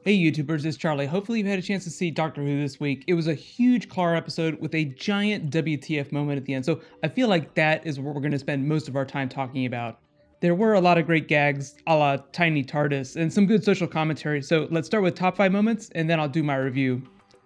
Hey YouTubers, it's Charlie. Hopefully you've had a chance to see Doctor Who this week. It was a huge Clara episode with a giant WTF moment at the end, so I feel like that is what we're going to spend most of our time talking about. There were a lot of great gags, a la Tiny TARDIS, and some good social commentary, so let's start with top 5 moments, and then I'll do my review.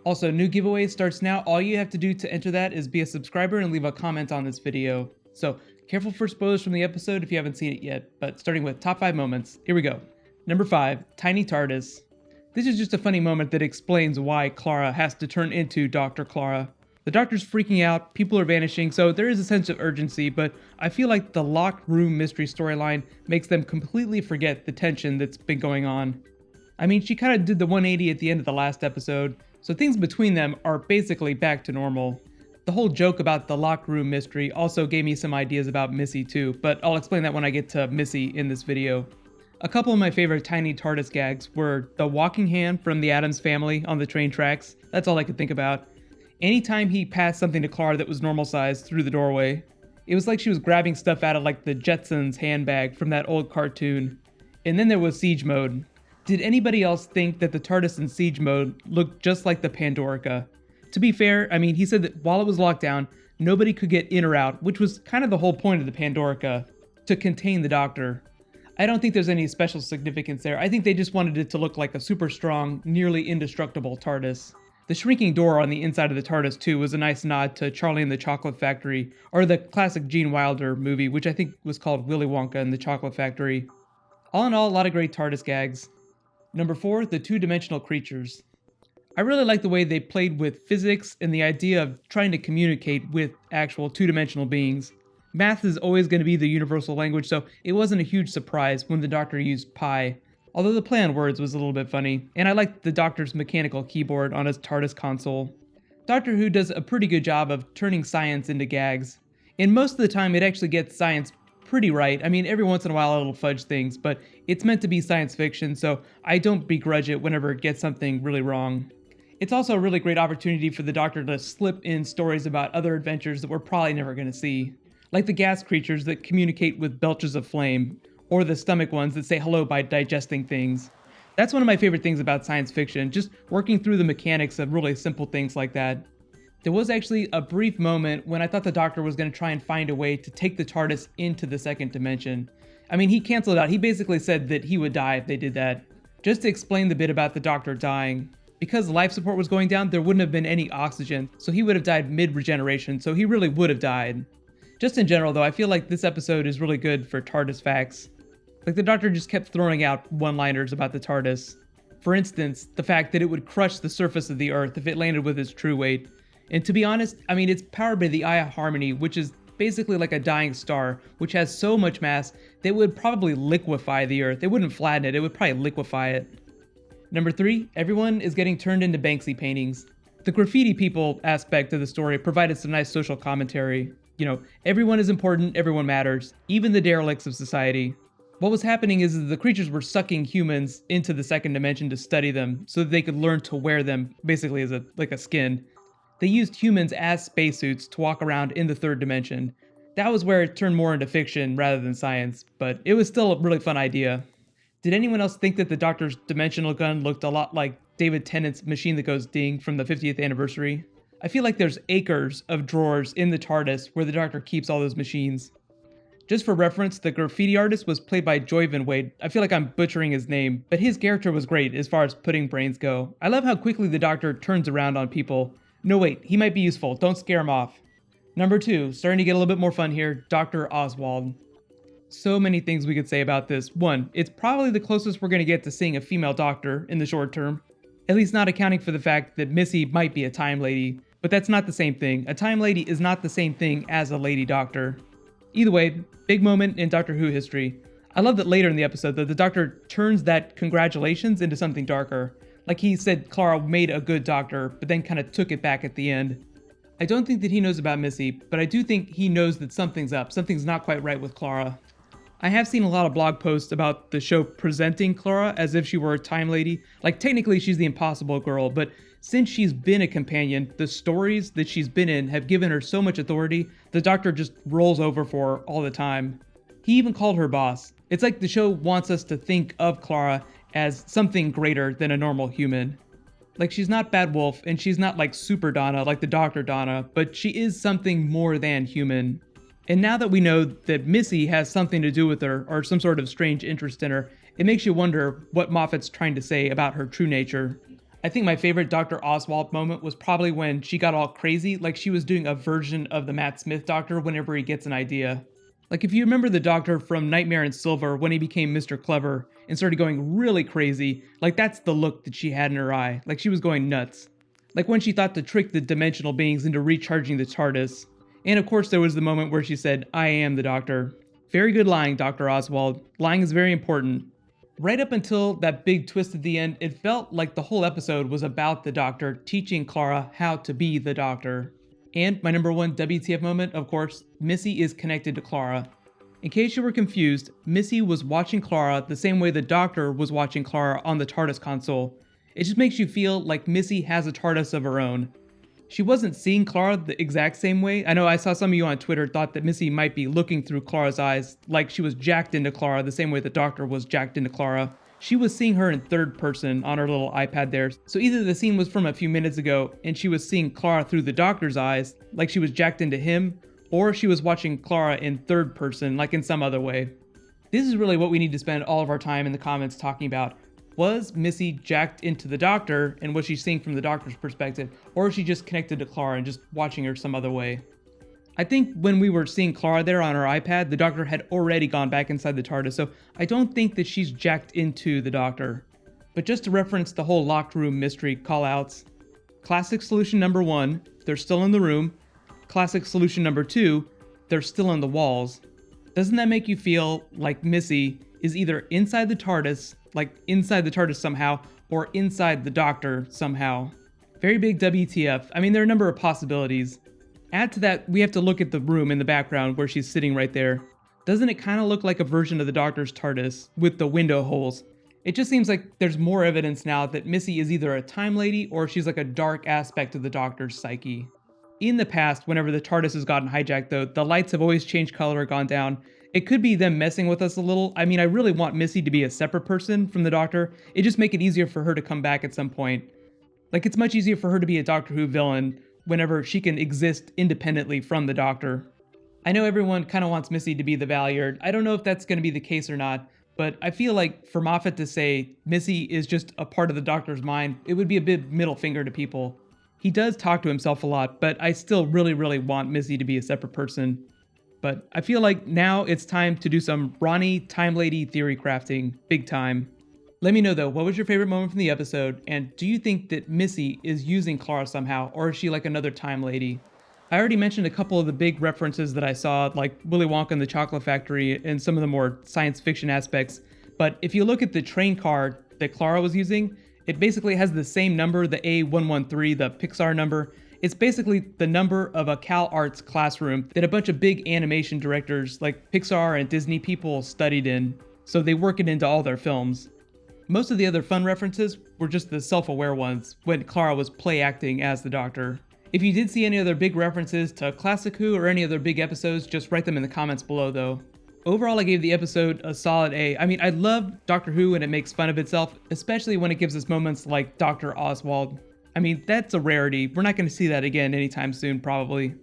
Also, new giveaway starts now. All you have to do to enter that is be a subscriber and leave a comment on this video. So, careful for spoilers from the episode if you haven't seen it yet, but starting with top 5 moments, here we go. Number 5, Tiny TARDIS. This is just a funny moment that explains why Clara has to turn into Dr. Clara. The Doctor's freaking out, people are vanishing, so there is a sense of urgency, but I feel like the locked room mystery storyline makes them completely forget the tension that's been going on. I mean, she kind of did the 180 at the end of the last episode, so things between them are basically back to normal. The whole joke about the locked room mystery also gave me some ideas about Missy too, but I'll explain that when I get to Missy in this video. A couple of my favorite Tiny TARDIS gags were the walking hand from the Addams Family on the train tracks. That's all I could think about. Anytime he passed something to Clara that was normal size through the doorway, it was like she was grabbing stuff out of like the Jetsons handbag from that old cartoon. And then there was Siege Mode. Did anybody else think that the TARDIS in Siege Mode looked just like the Pandorica? To be fair, I mean, he said that while it was locked down, nobody could get in or out, which was kind of the whole point of the Pandorica, to contain the Doctor. I don't think there's any special significance there. I think they just wanted it to look like a super strong, nearly indestructible TARDIS. The shrinking door on the inside of the TARDIS too was a nice nod to Charlie and the Chocolate Factory, or the classic Gene Wilder movie, which I think was called Willy Wonka and the Chocolate Factory. All in all, a lot of great TARDIS gags. Number 4, the two-dimensional creatures. I really like the way they played with physics and the idea of trying to communicate with actual two-dimensional beings. Math is always going to be the universal language, so it wasn't a huge surprise when the Doctor used pi. Although the play on words was a little bit funny, and I liked the Doctor's mechanical keyboard on his TARDIS console. Doctor Who does a pretty good job of turning science into gags. And most of the time it actually gets science pretty right. I mean, every once in a while it'll fudge things, but it's meant to be science fiction, so I don't begrudge it whenever it gets something really wrong. It's also a really great opportunity for the Doctor to slip in stories about other adventures that we're probably never going to see. Like the gas creatures that communicate with belches of flame, or the stomach ones that say hello by digesting things. That's one of my favorite things about science fiction, just working through the mechanics of really simple things like that. There was actually a brief moment when I thought the Doctor was going to try and find a way to take the TARDIS into the second dimension. I mean, he canceled out. He basically said that he would die if they did that. Just to explain the bit about the Doctor dying. Because life support was going down, there wouldn't have been any oxygen, so he would have died mid-regeneration, so he really would have died. Just in general, though, I feel like this episode is really good for TARDIS facts. Like, the Doctor just kept throwing out one-liners about the TARDIS. For instance, the fact that it would crush the surface of the Earth if it landed with its true weight. And to be honest, I mean, it's powered by the Eye of Harmony, which is basically like a dying star, which has so much mass that it would probably liquefy the Earth. It wouldn't flatten it, it would probably liquefy it. Number 3, everyone is getting turned into Banksy paintings. The graffiti people aspect of the story provided some nice social commentary. You know, everyone is important, everyone matters, even the derelicts of society. What was happening is the creatures were sucking humans into the second dimension to study them, so that they could learn to wear them, basically as like a skin. They used humans as spacesuits to walk around in the third dimension. That was where it turned more into fiction rather than science, but it was still a really fun idea. Did anyone else think that the Doctor's dimensional gun looked a lot like David Tennant's machine that goes ding from the 50th anniversary? I feel like there's acres of drawers in the TARDIS where the Doctor keeps all those machines. Just for reference, the graffiti artist was played by Joyvan Wade. I feel like I'm butchering his name, but his character was great as far as pudding brains go. I love how quickly the Doctor turns around on people. No wait, he might be useful, don't scare him off. Number 2, starting to get a little bit more fun here, Dr. Oswald. So many things we could say about this. 1, it's probably the closest we're going to get to seeing a female Doctor in the short term. At least not accounting for the fact that Missy might be a time lady. But that's not the same thing. A time lady is not the same thing as a lady Doctor. Either way, big moment in Doctor Who history. I love that later in the episode that the Doctor turns that congratulations into something darker. Like he said Clara made a good Doctor, but then kind of took it back at the end. I don't think that he knows about Missy, but I do think he knows that something's up. Something's not quite right with Clara. I have seen a lot of blog posts about the show presenting Clara as if she were a time lady. Like, technically she's the impossible girl, but since she's been a companion, the stories that she's been in have given her so much authority, the Doctor just rolls over for her all the time. He even called her boss. It's like the show wants us to think of Clara as something greater than a normal human. Like, she's not Bad Wolf, and she's not like Super Donna, like the Dr. Donna, but she is something more than human. And now that we know that Missy has something to do with her, or some sort of strange interest in her, it makes you wonder what Moffat's trying to say about her true nature. I think my favorite Dr. Oswald moment was probably when she got all crazy, like she was doing a version of the Matt Smith Doctor whenever he gets an idea. Like, if you remember the Doctor from Nightmare in Silver when he became Mr. Clever and started going really crazy, like that's the look that she had in her eye, like she was going nuts. Like when she thought to trick the dimensional beings into recharging the TARDIS. And of course there was the moment where she said, "I am the Doctor." Very good lying, Dr. Oswald. Lying is very important. Right up until that big twist at the end, it felt like the whole episode was about the Doctor teaching Clara how to be the Doctor. And my number one WTF moment, of course, Missy is connected to Clara. In case you were confused, Missy was watching Clara the same way the Doctor was watching Clara on the TARDIS console. It just makes you feel like Missy has a TARDIS of her own. She wasn't seeing Clara the exact same way. I know I saw some of you on Twitter thought that Missy might be looking through Clara's eyes, like she was jacked into Clara the same way the Doctor was jacked into Clara. She was seeing her in third person on her little iPad there. So either the scene was from a few minutes ago and she was seeing Clara through the Doctor's eyes, like she was jacked into him, or she was watching Clara in third person, like in some other way. This is really what we need to spend all of our time in the comments talking about. Was Missy jacked into the Doctor and was she seeing from the Doctor's perspective, or is she just connected to Clara and just watching her some other way? I think when we were seeing Clara there on her iPad, the Doctor had already gone back inside the TARDIS, so I don't think that she's jacked into the Doctor. But just to reference the whole locked room mystery callouts, classic solution number 1, they're still in the room. Classic solution number 2, they're still in the walls. Doesn't that make you feel like Missy is either inside the TARDIS, like inside the TARDIS somehow, or inside the Doctor somehow? Very big WTF. I mean, there are a number of possibilities. Add to that, we have to look at the room in the background where she's sitting right there. Doesn't it kind of look like a version of the Doctor's TARDIS with the window holes? It just seems like there's more evidence now that Missy is either a time lady or she's like a dark aspect of the Doctor's psyche. In the past, whenever the TARDIS has gotten hijacked though, the lights have always changed color or gone down. It could be them messing with us a little. I mean, I really want Missy to be a separate person from the Doctor. It just make it easier for her to come back at some point. Like, it's much easier for her to be a Doctor Who villain whenever she can exist independently from the Doctor. I know everyone kind of wants Missy to be the Valiard. I don't know if that's going to be the case or not, but I feel like for Moffat to say Missy is just a part of the Doctor's mind, it would be a big middle finger to people. He does talk to himself a lot, but I still really want Missy to be a separate person. But I feel like now it's time to do some Ronnie Time Lady theory crafting, big time. Let me know though, what was your favorite moment from the episode, and do you think that Missy is using Clara somehow, or is she like another time lady? I already mentioned a couple of the big references that I saw, like Willy Wonka and the Chocolate Factory and some of the more science fiction aspects, but if you look at the train car that Clara was using, it basically has the same number, the A113, the Pixar number. It's basically the number of a Cal Arts classroom that a bunch of big animation directors like Pixar and Disney people studied in, so they work it into all their films. Most of the other fun references were just the self-aware ones when Clara was play acting as the Doctor. If you did see any other big references to Classic Who or any other big episodes, just write them in the comments below though. Overall, I gave the episode a solid A. I mean, I love Doctor Who when it makes fun of itself, especially when it gives us moments like Dr. Oswald. I mean, that's a rarity. We're not going to see that again anytime soon, probably.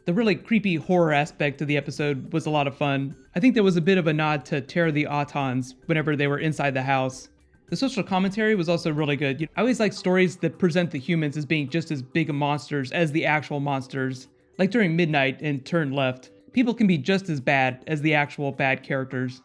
The really creepy horror aspect of the episode was a lot of fun. I think there was a bit of a nod to Terror the Autons whenever they were inside the house. The social commentary was also really good. I always like stories that present the humans as being just as big monsters as the actual monsters. Like during Midnight and Turn Left, people can be just as bad as the actual bad characters.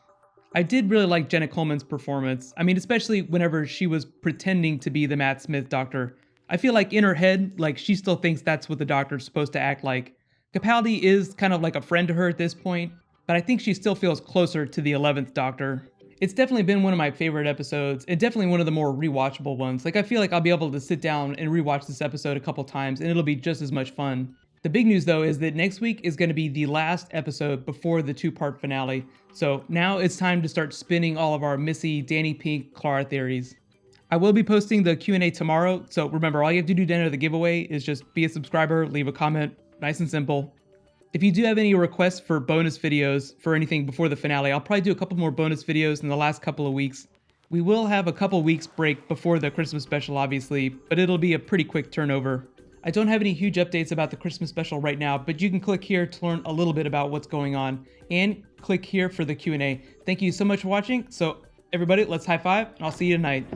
I did really like Jenna Coleman's performance. I mean, especially whenever she was pretending to be the Matt Smith Doctor. I feel like in her head, like she still thinks that's what the Doctor's supposed to act like. Capaldi is kind of like a friend to her at this point, but I think she still feels closer to the 11th Doctor. It's definitely been one of my favorite episodes, and definitely one of the more rewatchable ones. Like, I feel like I'll be able to sit down and rewatch this episode a couple times, and it'll be just as much fun. The big news, though, is that next week is going to be the last episode before the two-part finale. So now it's time to start spinning all of our Missy, Danny Pink, Clara theories. I will be posting the Q&A tomorrow, so remember, all you have to do to enter the giveaway is just be a subscriber, leave a comment, nice and simple. If you do have any requests for bonus videos for anything before the finale, I'll probably do a couple more bonus videos in the last couple of weeks. We will have a couple weeks break before the Christmas special, obviously, but it'll be a pretty quick turnover. I don't have any huge updates about the Christmas special right now, but you can click here to learn a little bit about what's going on, and click here for the Q&A. Thank you so much for watching. So everybody, let's high five, and I'll see you tonight.